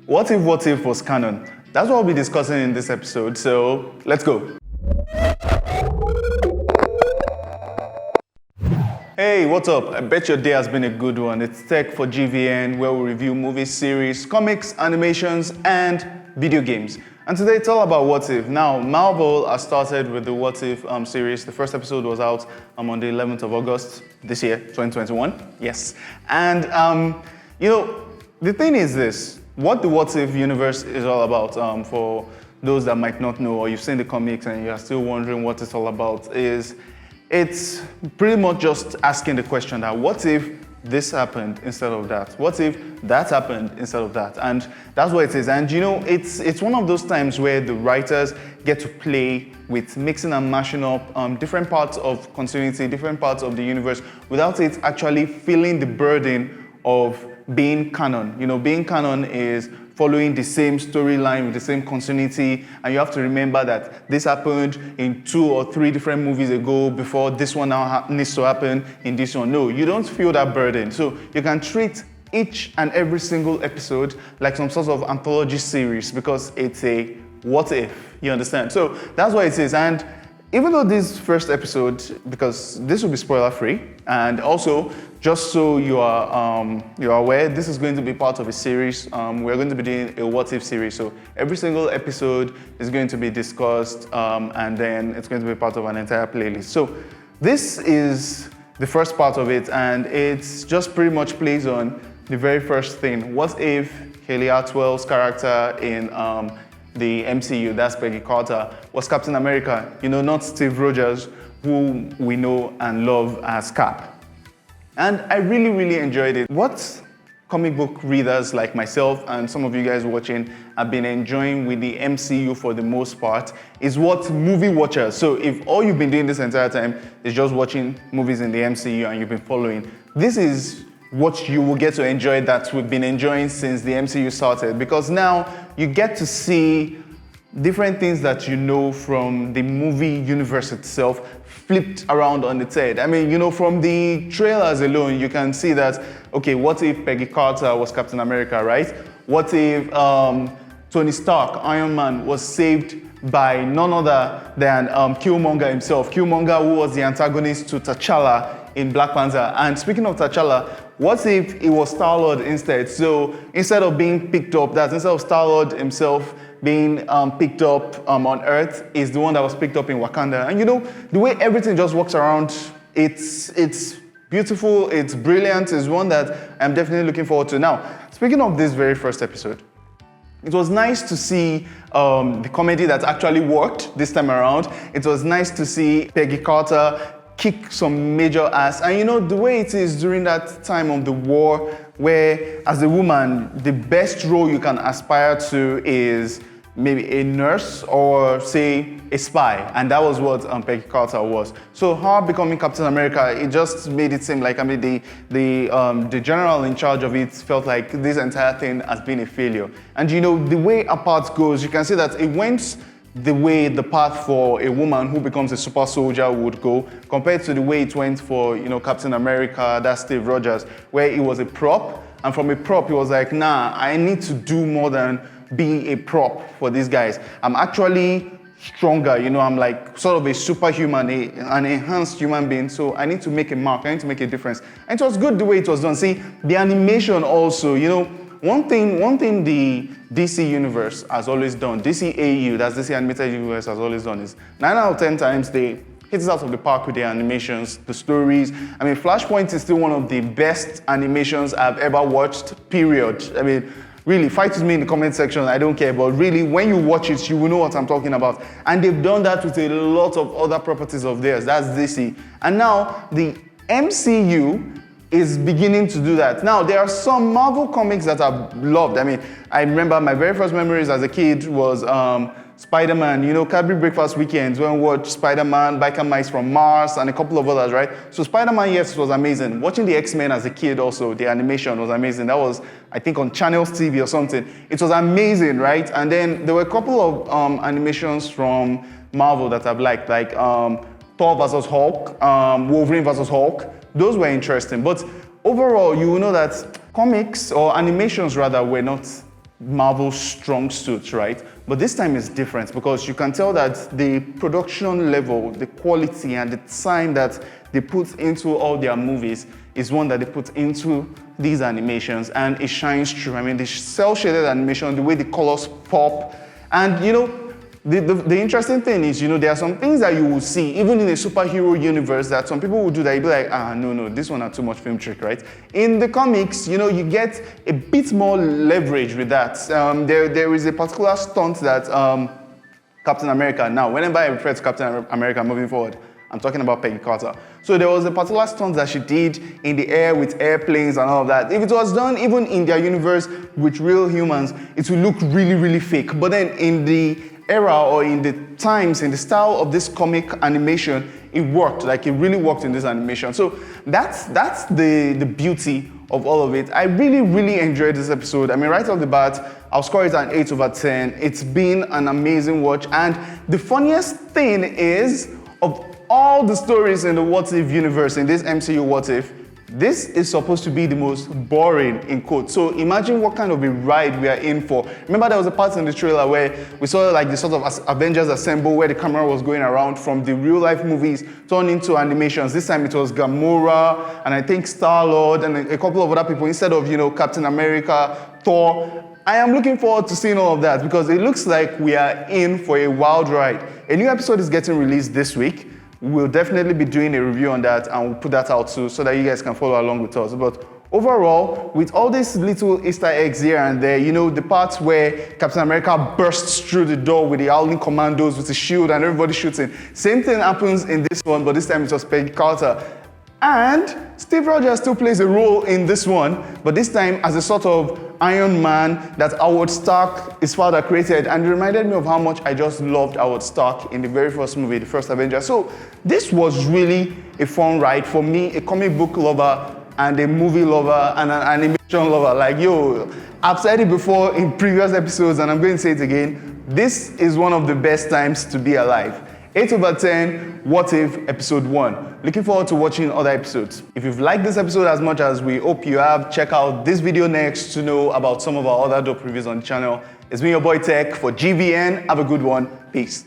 What if was canon? That's what we'll be discussing in this episode, so let's go. Hey, what's up? I bet your day has been a good one. It's Tech for GVN, where we review movies, series, comics, animations, and video games. And today it's all about What If. Now, Marvel has started with the What If series. The first episode was out on the 11th of August this year, 2021. Yes. And, the thing is this. What the What If universe is all about, for those that might not know, or you've seen the comics and you're still wondering what it's all about, is it's pretty much just asking the question that what if this happened instead of that? What if that happened instead of that? And that's what it is. And it's one of those times where the writers get to play with mixing and mashing up different parts of continuity, different parts of the universe, without it actually feeling the burden of being canon. Being canon is following the same storyline with the same continuity, and you have to remember that this happened in 2 or 3 different movies ago before this one now needs to happen in this one. No, you don't feel that burden. So you can treat each and every single episode like some sort of anthology series because it's a what if, you understand? So that's what it is. And even though this first episode, because this will be spoiler free, and also just so you are aware, this is going to be part of a series. We're going to be doing a what if series. So every single episode is going to be discussed, and then it's going to be part of an entire playlist. So this is the first part of it, and it's just pretty much plays on the very first thing. What if Haley Atwell's character in the MCU, that's Peggy Carter, was Captain America, not Steve Rogers, who we know and love as Cap. And I really, really enjoyed it. What comic book readers like myself and some of you guys watching have been enjoying with the MCU for the most part is what movie watchers, so if all you've been doing this entire time is just watching movies in the MCU and you've been following, this is what you will get to enjoy that we've been enjoying since the MCU started, because now you get to see different things that you know from the movie universe itself flipped around on its head. I mean, from the trailers alone, you can see that, okay, what if Peggy Carter was Captain America, right? What if Tony Stark, Iron Man, was saved by none other than Killmonger himself. Killmonger, who was the antagonist to T'Challa in Black Panther. And speaking of T'Challa, what if it was Star-Lord instead? So instead of being picked up, instead of Star-Lord himself being picked up on Earth, is the one that was picked up in Wakanda. And the way everything just works around, it's beautiful, it's brilliant, it's one that I'm definitely looking forward to. Now, speaking of this very first episode, it was nice to see the comedy that actually worked this time around. It was nice to see Peggy Carter kick some major ass. And the way it is during that time of the war, where as a woman, the best role you can aspire to is maybe a nurse or say a spy. And that was what Peggy Carter was. So her becoming Captain America, it just made it seem like, the general in charge of it felt like this entire thing has been a failure. And the way a part goes, you can see that it went the way the path for a woman who becomes a super soldier would go, compared to the way it went for, Captain America, that's Steve Rogers, where he was a prop, and from a prop, he was like, nah, I need to do more than being a prop for these guys. I'm actually stronger, I'm like sort of a superhuman, an enhanced human being, so I need to make a mark, I need to make a difference. And it was good the way it was done. See, the animation also, one thing the DC universe has always done, DCAU, that's DC Animated Universe, has always done is 9 out of 10 times they hit it out of the park with the animations, the stories. Flashpoint is still one of the best animations I've ever watched, period. Really, fight with me in the comment section, I don't care, but really, when you watch it, you will know what I'm talking about. And they've done that with a lot of other properties of theirs, that's DC. And now, the MCU is beginning to do that. Now, there are some Marvel comics that I've loved. I remember my very first memories as a kid was Spider-Man, Cadbury Breakfast Weekends, when we watched Spider-Man, Biker Mice from Mars, and a couple of others, right? So Spider-Man, yes, was amazing. Watching the X-Men as a kid also, the animation was amazing. That was, I think, on Channels TV or something. It was amazing, right? And then there were a couple of animations from Marvel that I've liked, like Thor vs. Hulk, Wolverine vs. Hulk. Those were interesting. But overall, you will know that comics, or animations rather, were not Marvel's strong suits, right? But this time is different because you can tell that the production level, the quality, and the time that they put into all their movies is one that they put into these animations, and it shines through. I mean, the cel-shaded animation, the way the colors pop, and you know, the interesting thing is, you know, there are some things that you will see, even in a superhero universe, that some people will do that you'll be like, no, this one had too much film trick, right? In the comics, you know, you get a bit more leverage with that. There is a particular stunt that Captain America, now, whenever I refer to Captain America moving forward, I'm talking about Peggy Carter. So there was a particular stunt that she did in the air with airplanes and all of that. If it was done even in their universe with real humans, it would look really, really fake. But then in the era or in the times, in the style of this comic animation, it worked. Like, it really worked in this animation. So that's the beauty of all of it. I really, really enjoyed this episode. I mean, right off the bat, I'll score it an 8 over 10. It's been an amazing watch. And the funniest thing is, of all the stories in the What If universe, in this MCU What If, this is supposed to be the most boring, in quotes. So imagine what kind of a ride we are in for. Remember, there was a part in the trailer where we saw like the sort of Avengers Assemble, where the camera was going around from the real life movies turned into animations. This time it was Gamora and I think Star-Lord and a couple of other people instead of, you know, Captain America, Thor. I am looking forward to seeing all of that because it looks like we are in for a wild ride. A new episode is getting released this week. We'll definitely be doing a review on that, and we'll put that out too so that you guys can follow along with us. But overall, with all these little Easter eggs here and there, you know, the parts where Captain America bursts through the door with the Howling Commandos with his shield and everybody shooting. Same thing happens in this one, but this time it was Peggy Carter. And Steve Rogers still plays a role in this one, but this time as a sort of Iron Man that Howard Stark, his father, created. And it reminded me of how much I just loved Howard Stark in the very first movie, the first Avenger. So this was really a fun ride for me, a comic book lover and a movie lover and an animation lover. Like, yo, I've said it before in previous episodes and I'm going to say it again. This is one of the best times to be alive. 8 over 10, What If, episode 1. Looking forward to watching other episodes. If you've liked this episode as much as we hope you have, check out this video next to know about some of our other dope reviews on the channel. It's been your boy Tech for GVN. Have a good one. Peace.